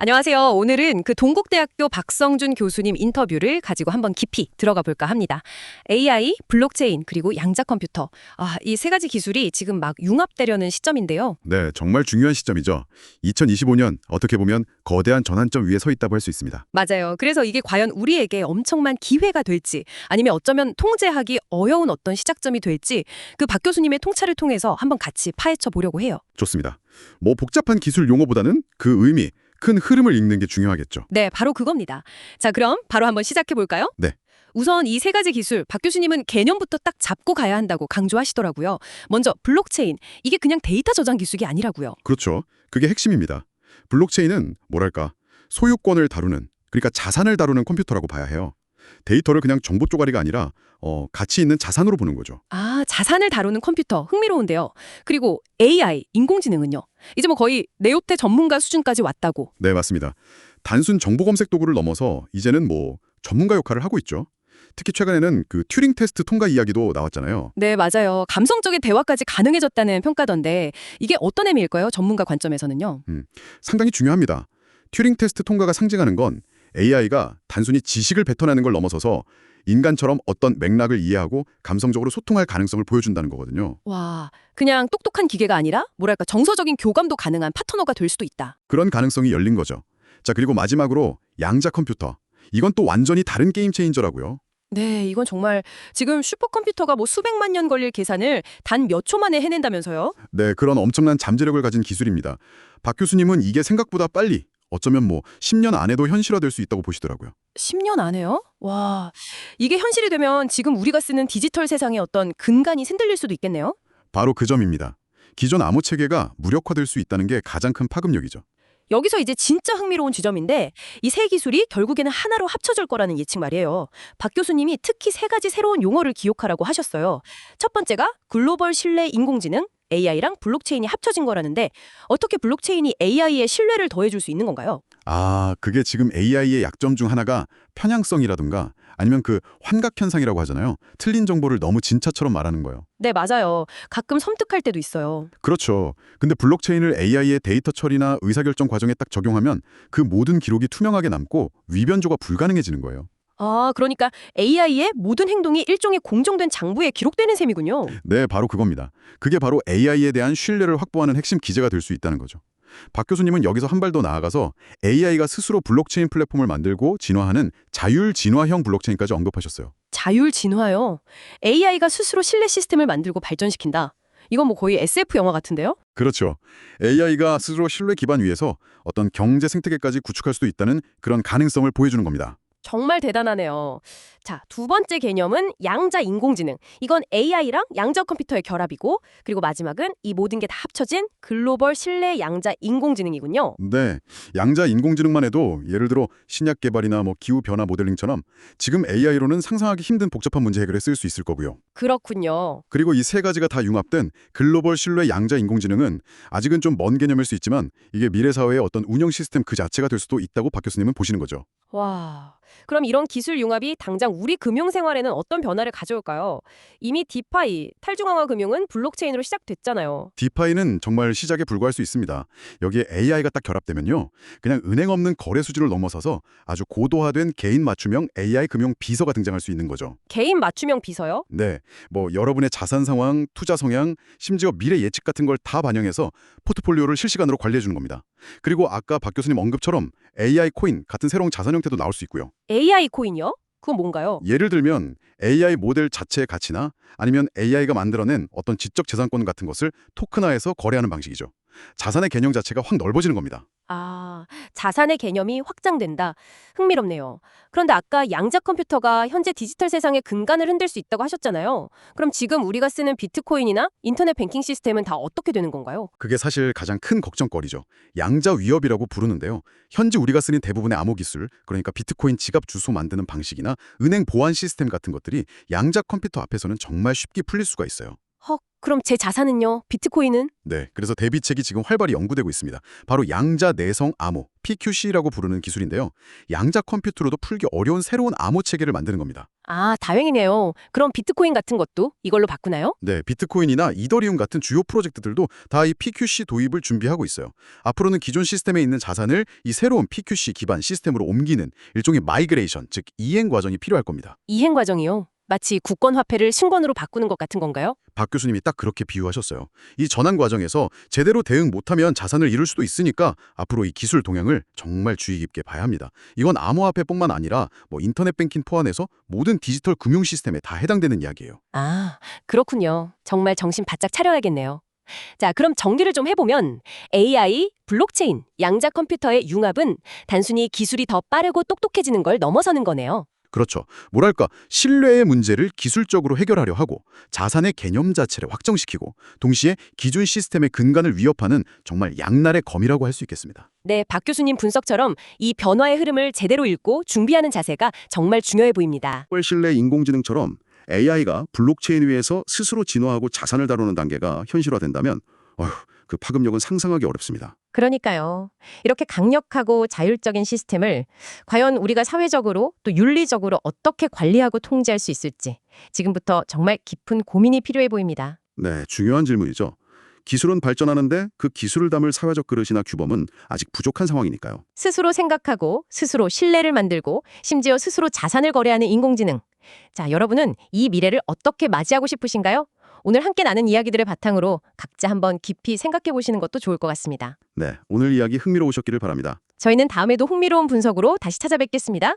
안녕하세요. 오늘은 그 동국대학교 박성준 교수님 인터뷰를 가지고 한번 깊이 들어가 볼까 합니다. AI, 블록체인, 그리고 양자 컴퓨터. 이 세 가지 기술이 지금 막 융합되려는 시점인데요. 네, 정말 중요한 시점이죠. 2025년 어떻게 보면 거대한 전환점 위에 서 있다고 할 수 있습니다. 맞아요. 그래서 이게 과연 우리에게 엄청난 기회가 될지 아니면 어쩌면 통제하기 어려운 어떤 시작점이 될지 그 박 교수님의 통찰을 통해서 한번 같이 파헤쳐 보려고 해요. 좋습니다. 뭐 복잡한 기술 용어보다는 그 의미, 큰 흐름을 읽는 게 중요하겠죠. 네, 바로 그겁니다. 자, 그럼 바로 한번 시작해 볼까요? 네. 우선 이 세 가지 기술, 박 교수님은 개념부터 딱 잡고 가야 한다고 강조하시더라고요. 먼저 블록체인, 이게 그냥 데이터 저장 기술이 아니라고요. 그렇죠. 그게 핵심입니다. 블록체인은 뭐랄까, 소유권을 다루는, 그러니까 자산을 다루는 컴퓨터라고 봐야 해요. 데이터를 그냥 정보 쪼가리가 아니라 가치 있는 자산으로 보는 거죠. 자산을 다루는 컴퓨터, 흥미로운데요. 그리고 AI, 인공지능은요. 이제 뭐 거의 네오테 전문가 수준까지 왔다고. 네, 맞습니다. 단순 정보 검색 도구를 넘어서 이제는 뭐 전문가 역할을 하고 있죠. 특히 최근에는 그 튜링 테스트 통과 이야기도 나왔잖아요. 네, 맞아요. 감성적인 대화까지 가능해졌다는 평가던데 이게 어떤 의미일까요? 전문가 관점에서는요. 상당히 중요합니다. 튜링 테스트 통과가 상징하는 건 AI가 단순히 지식을 뱉어내는 걸 넘어서서 인간처럼 어떤 맥락을 이해하고 감성적으로 소통할 가능성을 보여준다는 거거든요. 와, 그냥 똑똑한 기계가 아니라 뭐랄까 정서적인 교감도 가능한 파트너가 될 수도 있다. 그런 가능성이 열린 거죠. 자, 그리고 마지막으로 양자 컴퓨터. 이건 또 완전히 다른 게임 체인저라고요. 네, 이건 정말 지금 슈퍼컴퓨터가 뭐 수백만 년 걸릴 계산을 단 몇 초 만에 해낸다면서요? 네, 그런 엄청난 잠재력을 가진 기술입니다. 박 교수님은 이게 생각보다 빨리, 어쩌면 뭐 10년 안에도 현실화될 수 있다고 보시더라고요. 10년 안에요? 와, 이게 현실이 되면 지금 우리가 쓰는 디지털 세상의 어떤 근간이 흔들릴 수도 있겠네요? 바로 그 점입니다. 기존 암호 체계가 무력화될 수 있다는 게 가장 큰 파급력이죠. 여기서 이제 진짜 흥미로운 지점인데 이 세 기술이 결국에는 하나로 합쳐질 거라는 예측 말이에요. 박 교수님이 특히 세 가지 새로운 용어를 기억하라고 하셨어요. 첫 번째가 글로벌 신뢰 인공지능, AI랑 블록체인이 합쳐진 거라는데 어떻게 블록체인이 AI에 신뢰를 더해줄 수 있는 건가요? 그게 지금 AI의 약점 중 하나가 편향성이라든가 아니면 그 환각현상이라고 하잖아요. 틀린 정보를 너무 진짜처럼 말하는 거예요. 네, 맞아요. 가끔 섬뜩할 때도 있어요. 그렇죠. 근데 블록체인을 AI의 데이터 처리나 의사결정 과정에 딱 적용하면 그 모든 기록이 투명하게 남고 위변조가 불가능해지는 거예요. 그러니까 AI의 모든 행동이 일종의 공정된 장부에 기록되는 셈이군요. 네, 바로 그겁니다. 그게 바로 AI에 대한 신뢰를 확보하는 핵심 기제가 될 수 있다는 거죠. 박 교수님은 여기서 한 발 더 나아가서 AI가 스스로 블록체인 플랫폼을 만들고 진화하는 자율 진화형 블록체인까지 언급하셨어요. 자율 진화요. AI가 스스로 신뢰 시스템을 만들고 발전시킨다. 이건 뭐 거의 SF 영화 같은데요? 그렇죠. AI가 스스로 신뢰 기반 위에서 어떤 경제 생태계까지 구축할 수도 있다는 그런 가능성을 보여주는 겁니다. 정말 대단하네요. 자, 두 번째 개념은 양자 인공지능. 이건 AI랑 양자 컴퓨터의 결합이고, 그리고 마지막은 이 모든 게 다 합쳐진 글로벌 신뢰 양자 인공지능이군요. 네, 양자 인공지능만 해도 예를 들어 신약 개발이나 뭐 기후 변화 모델링처럼 지금 AI로는 상상하기 힘든 복잡한 문제 해결에 쓸 수 있을 거고요. 그렇군요. 그리고 이 세 가지가 다 융합된 글로벌 신뢰 양자 인공지능은 아직은 좀 먼 개념일 수 있지만 이게 미래 사회의 어떤 운영 시스템 그 자체가 될 수도 있다고 박 교수님은 보시는 거죠. 와, 그럼 이런 기술 융합이 당장 우리 금융 생활에는 어떤 변화를 가져올까요? 이미 디파이, 탈중앙화 금융은 블록체인으로 시작됐잖아요. 디파이는 정말 시작에 불과할 수 있습니다. 여기에 AI가 딱 결합되면요. 그냥 은행 없는 거래 수준을 넘어서서 아주 고도화된 개인 맞춤형 AI 금융 비서가 등장할 수 있는 거죠. 개인 맞춤형 비서요? 네, 뭐 여러분의 자산 상황, 투자 성향, 심지어 미래 예측 같은 걸 다 반영해서 포트폴리오를 실시간으로 관리해 주는 겁니다. 그리고 아까 박 교수님 언급처럼 AI 코인 같은 새로운 자산 형태도 나올 수 있고요. AI 코인이요? 그건 뭔가요? 예를 들면 AI 모델 자체의 가치나 아니면 AI가 만들어낸 어떤 지적 재산권 같은 것을 토큰화해서 거래하는 방식이죠. 자산의 개념 자체가 확 넓어지는 겁니다. 자산의 개념이 확장된다. 흥미롭네요. 그런데 아까 양자 컴퓨터가 현재 디지털 세상의 근간을 흔들 수 있다고 하셨잖아요. 그럼 지금 우리가 쓰는 비트코인이나 인터넷 뱅킹 시스템은 다 어떻게 되는 건가요? 그게 사실 가장 큰 걱정거리죠. 양자 위협이라고 부르는데요. 현재 우리가 쓰는 대부분의 암호 기술, 그러니까 비트코인 지갑 주소 만드는 방식이나 은행 보안 시스템 같은 것들이 양자 컴퓨터 앞에서는 정말 쉽게 풀릴 수가 있어요. 그럼 제 자산은요? 비트코인은? 네, 그래서 대비책이 지금 활발히 연구되고 있습니다. 바로 양자 내성 암호, PQC라고 부르는 기술인데요. 양자 컴퓨터로도 풀기 어려운 새로운 암호 체계를 만드는 겁니다. 아, 다행이네요. 그럼 비트코인 같은 것도 이걸로 바꾸나요? 네, 비트코인이나 이더리움 같은 주요 프로젝트들도 다 이 PQC 도입을 준비하고 있어요. 앞으로는 기존 시스템에 있는 자산을 이 새로운 PQC 기반 시스템으로 옮기는 일종의 마이그레이션, 즉 이행 과정이 필요할 겁니다. 이행 과정이요. 마치 국권 화폐를 신권으로 바꾸는 것 같은 건가요? 박 교수님이 딱 그렇게 비유하셨어요. 이 전환 과정에서 제대로 대응 못하면 자산을 잃을 수도 있으니까 앞으로 이 기술 동향을 정말 주의 깊게 봐야 합니다. 이건 암호화폐뿐만 아니라 인터넷 뱅킹 포함해서 모든 디지털 금융 시스템에 다 해당되는 이야기예요. 아, 그렇군요. 정말 정신 바짝 차려야겠네요. 자, 그럼 정리를 좀 해보면 AI, 블록체인, 양자 컴퓨터의 융합은 단순히 기술이 더 빠르고 똑똑해지는 걸 넘어서는 거네요. 그렇죠. 뭐랄까, 신뢰의 문제를 기술적으로 해결하려 하고 자산의 개념 자체를 확정시키고 동시에 기존 시스템의 근간을 위협하는 정말 양날의 검이라고 할 수 있겠습니다. 네, 박 교수님 분석처럼 이 변화의 흐름을 제대로 읽고 준비하는 자세가 정말 중요해 보입니다. 신뢰 인공지능처럼 AI가 블록체인 위에서 스스로 진화하고 자산을 다루는 단계가 현실화된다면 그 파급력은 상상하기 어렵습니다. 그러니까요. 이렇게 강력하고 자율적인 시스템을 과연 우리가 사회적으로 또 윤리적으로 어떻게 관리하고 통제할 수 있을지 지금부터 정말 깊은 고민이 필요해 보입니다. 네, 중요한 질문이죠. 기술은 발전하는데 그 기술을 담을 사회적 그릇이나 규범은 아직 부족한 상황이니까요. 스스로 생각하고 스스로 신뢰를 만들고 심지어 스스로 자산을 거래하는 인공지능. 자, 여러분은 이 미래를 어떻게 맞이하고 싶으신가요? 오늘 함께 나눈 이야기들을 바탕으로 각자 한번 깊이 생각해 보시는 것도 좋을 것 같습니다. 네, 오늘 이야기 흥미로우셨기를 바랍니다. 저희는 다음에도 흥미로운 분석으로 다시 찾아뵙겠습니다.